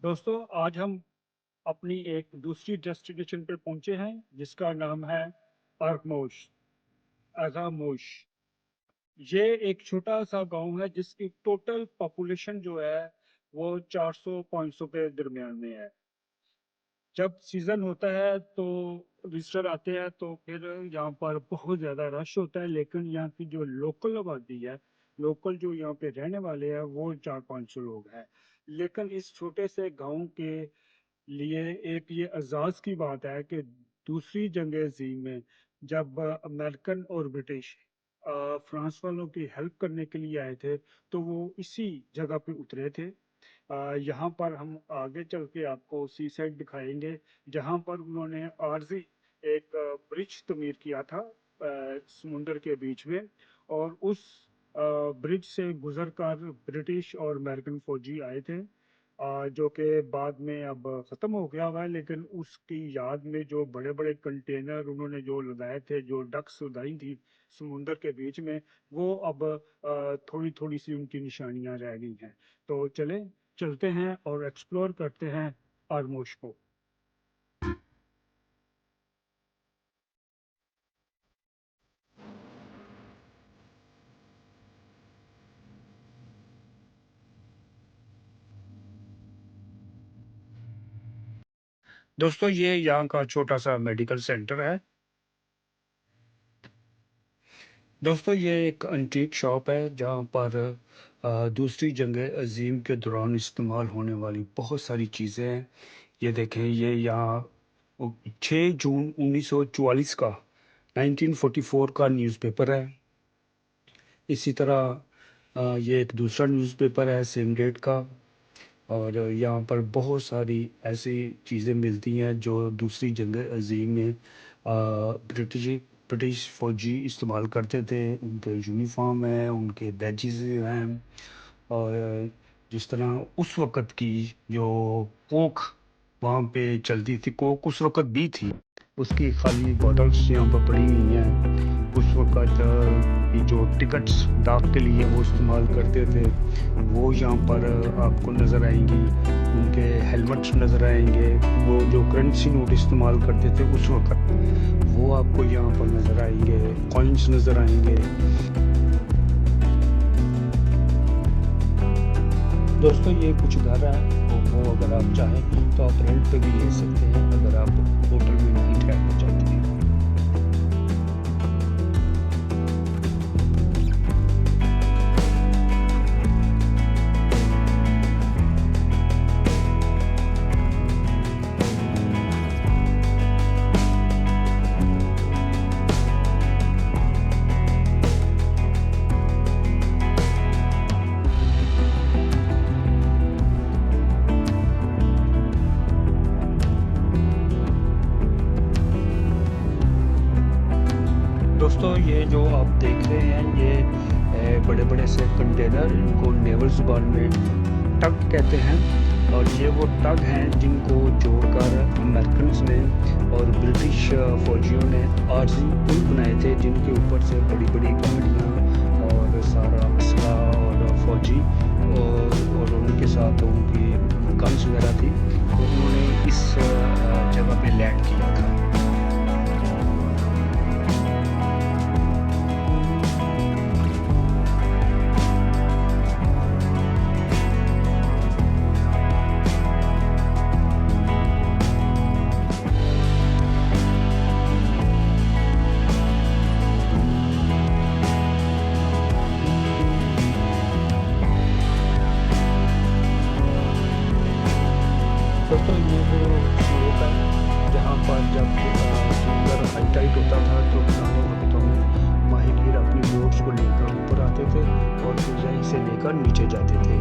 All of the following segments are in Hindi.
दोस्तों आज हम अपनी एक दूसरी डेस्टिनेशन पे पहुंचे हैं जिसका नाम है अरमोश अगामोश। ये एक छोटा सा गांव है जिसकी टोटल पॉपुलेशन जो है वो 400-500 के दरमियान में है। जब सीजन होता है तो विजिटर आते हैं तो फिर यहाँ पर बहुत ज्यादा रश होता है, लेकिन यहाँ की जो लोकल आबादी है, लोकल जो यहाँ पे रहने वाले हैं वो 400-500 लोग हैं। लेकिन इस छोटे से गांव के लिए एक ये एजाज की बात है कि दूसरी जंग अजीम में जब अमेरिकन और ब्रिटिश फ्रांस वालों की हेल्प करने के लिए आए थे तो वो इसी जगह पे उतरे थे। यहाँ पर हम आगे चल के आपको सी साइड दिखाएंगे जहाँ पर उन्होंने आरजी एक ब्रिज तमीर किया था समुंदर के बीच में। और उस ब्रिज से गुजरकर ब्रिटिश और अमेरिकन फौजी आए थे, जो कि बाद में अब ख़त्म हो गया हुआ है। लेकिन उसकी याद में जो बड़े बड़े कंटेनर उन्होंने जो लगाए थे, जो डक्स उड़ाई थी समुंदर के बीच में, वो अब थोड़ी थोड़ी सी उनकी निशानियां रह गई हैं। तो चलते हैं और एक्सप्लोर करते हैं आरमोश को। दोस्तों ये यहाँ का छोटा सा मेडिकल सेंटर है। दोस्तों ये एक अंटीक शॉप है जहाँ पर दूसरी जंग अजीम के दौरान इस्तेमाल होने वाली बहुत सारी चीज़ें हैं। ये देखें, ये यहाँ 6 जून 1944 का 1944 का न्यूज़पेपर है। इसी तरह ये एक दूसरा न्यूज़पेपर है सेम डेट का। और यहाँ पर बहुत सारी ऐसी चीज़ें मिलती हैं जो दूसरी जंग अजीम में ब्रिटिश ब्रिटिश फौजी इस्तेमाल करते थे। उनके यूनिफॉर्म हैं, उनके बैजेस हैं। और जिस तरह उस वक़्त की जो कोक वहाँ पे चलती थी, कोक उस वक़्त भी थी, उसकी खाली बॉटल्स यहाँ पर पड़ी हुई हैं। उस वक़्त ये जो टिकट्स डाक के लिए वो इस्तेमाल करते थे वो यहाँ पर आपको नज़र आएंगी। उनके हेलमेट्स नज़र आएंगे। वो जो करेंसी नोट इस्तेमाल करते थे उस वक़्त वो आपको यहाँ पर नज़र आएंगे। कॉइन्स नज़र आएंगे। दोस्तों ये कुछ घर है, तो वो अगर आप चाहें तो आप रेंट पे भी ले सकते हैं अगर आप होटल में नहीं ठहरना चाहते हैं। दोस्तों ये जो आप देख रहे हैं ये बड़े बड़े से कंटेनर, इनको नेवल जुबान में टग कहते हैं। और ये वो टग हैं जिनको जोड़कर अमेरिकन ने और ब्रिटिश फौजियों ने आरजी पुल बनाए थे, जिनके ऊपर से बड़ी बड़ी गाड़ियाँ और सारा असला और फौजी और उनके साथ उनकी गन्स वगैरह थी, तो उन्होंने इस जगह पे लैंड किया था। दोस्तों ये वो स्लोप है जहाँ पर जब समुंदर हाई टाइड होता था तो पुराने वक्तों में माहिगीर अपनी बोट्स को लेकर ऊपर आते थे और फिर यहीं से लेकर नीचे जाते थे।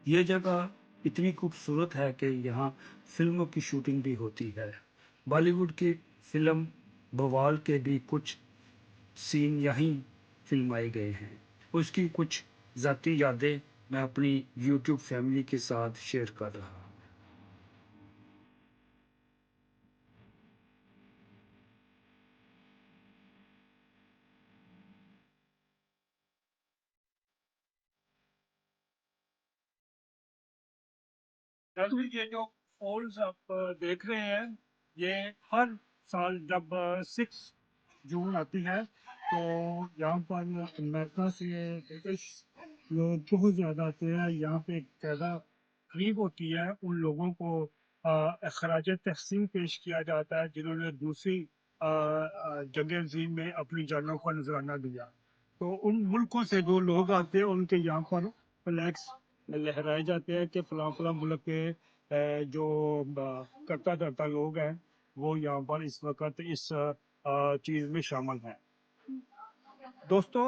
ये जगह इतनी खूबसूरत है कि यहाँ फिल्मों की शूटिंग भी होती है। बॉलीवुड की फिल्म बवाल के भी कुछ सीन यहीं फिल्माए गए हैं। उसकी कुछ ज़ाती यादें मैं अपनी यूट्यूब फैमिली के साथ शेयर कर रहा हूँ। ये जो फॉल्स आप देख रहे हैं, ये हर साल जब 6 जून आती है तो यहाँ पर अमेरिका से ब्रिटिश लोग बहुत ज़्यादा आते हैं। यहाँ पे एक ज़्यादा तकरीब होती है, उन लोगों को खराज तहसीन पेश किया जाता है जिन्होंने दूसरी जंग अज़ीम में अपनी जानों का नजराना दिया। तो उन मुल्कों से जो लोग आते हैं उनके यहाँ पर फ्लैग्स लहराए जाते हैं कि फलां फलां मुल्क के जो करता धरता लोग हैं वो यहाँ पर इस वक्त इस चीज़ में शामिल हैं। दोस्तों,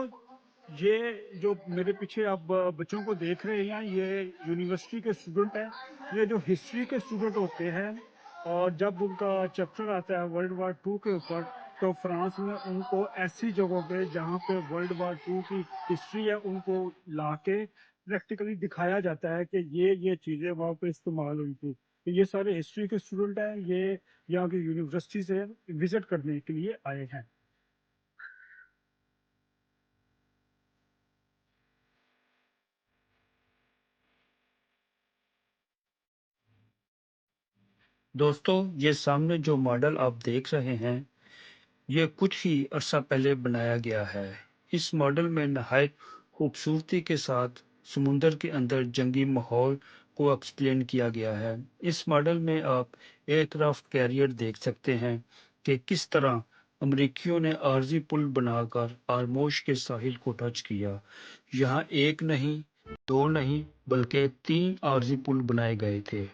ये जो मेरे पीछे आप बच्चों को देख रहे हैं, ये यूनिवर्सिटी के स्टूडेंट हैं। ये जो हिस्ट्री के स्टूडेंट होते हैं और जब उनका चैप्टर आता है वर्ल्ड वार टू के ऊपर, तो फ्रांस में उनको ऐसी जगहों पे जहाँ पे वर्ल्ड वार टू की हिस्ट्री है उनको ला के प्रैक्टिकली दिखाया जाता है कि ये चीज़ें वहाँ पे इस्तेमाल हुई थी। तो ये सारे हिस्ट्री के स्टूडेंट हैं, ये यहाँ की यूनिवर्सिटी से विजिट करने के लिए आए हैं। दोस्तों, ये सामने जो मॉडल आप देख रहे हैं, ये कुछ ही अरसा पहले बनाया गया है। इस मॉडल में नहायत खूबसूरती के साथ समुंदर के अंदर जंगी माहौल को एक्सप्लेन किया गया है। इस मॉडल में आप एयरक्राफ्ट कैरियर देख सकते हैं कि किस तरह अमरीकियों ने आरजी पुल बनाकर आरमोश के साहिल को टच किया। यहाँ एक नहीं, दो नहीं, बल्कि 3 आरजी पुल बनाए गए थे।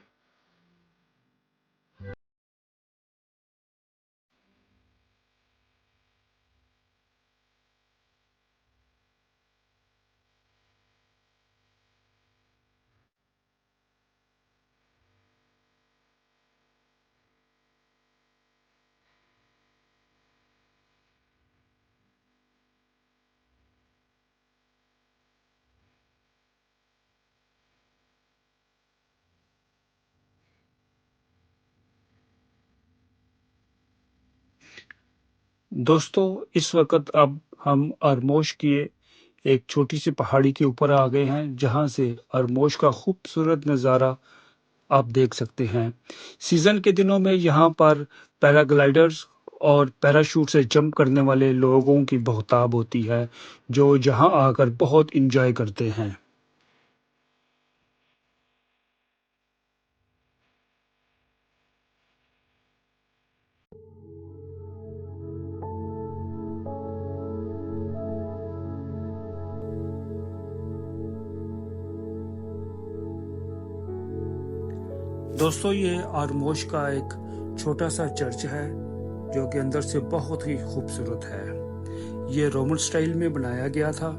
दोस्तों, इस वक़्त अब हम अरमोश की एक छोटी-सी पहाड़ी के ऊपर आ गए हैं, जहाँ से अरमोश का खूबसूरत नज़ारा आप देख सकते हैं। सीज़न के दिनों में यहाँ पर पैराग्लाइडर्स और पैराशूट से जंप करने वाले लोगों की बहुतायत होती है, जो यहाँ आकर बहुत एन्जॉय करते हैं। दोस्तों, ये आरमोश का एक छोटा-सा चर्च है, जो कि अंदर से बहुत ही खूबसूरत है। ये रोमन स्टाइल में बनाया गया था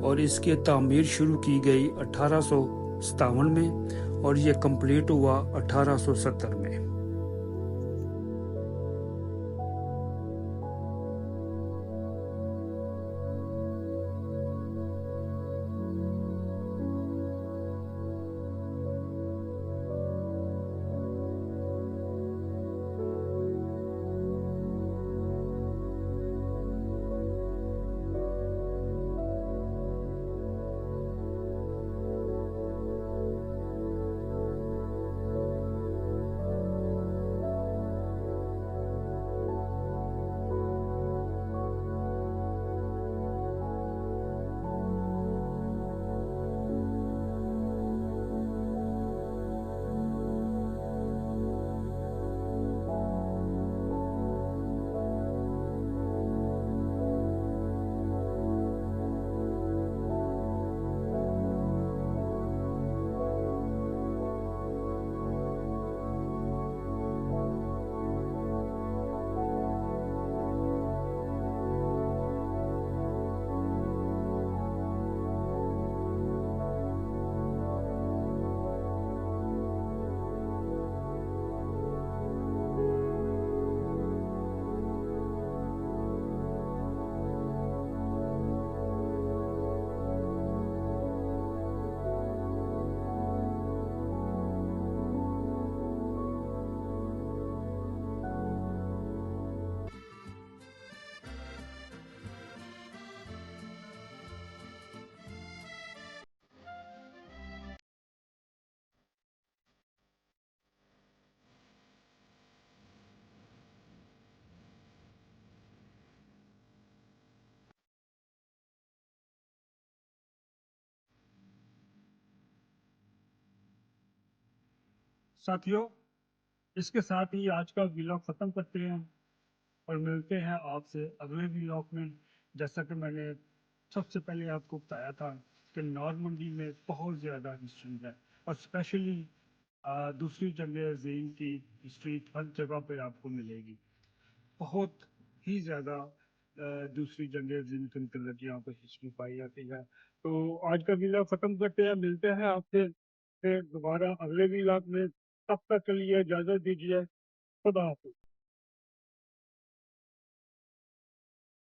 और इसकी तामीर शुरू की गई 1857 में और ये कंप्लीट हुआ 1870 में। साथियों, इसके साथ ही आज का व्लॉग खत्म करते हैं और मिलते हैं आपसे अगले व्लॉग में। जैसा कि मैंने सबसे पहले आपको बताया था कि नॉर्मंडी में बहुत ज़्यादा हिस्ट्री है, और स्पेशली दूसरी जंग अज़ीम की हिस्ट्री हर जगह पे आपको मिलेगी। बहुत ही ज़्यादा दूसरी जंग अज़ीम के अंतर्गत यहाँ पर हिस्ट्री पाई जाती है। तो आज का व्लॉग खत्म करते हैं, मिलते हैं आपसे फिर दोबारा अगले व्लॉग में। तब तक के लिए इजाज़त दीजिए। खुदा हाफिज़।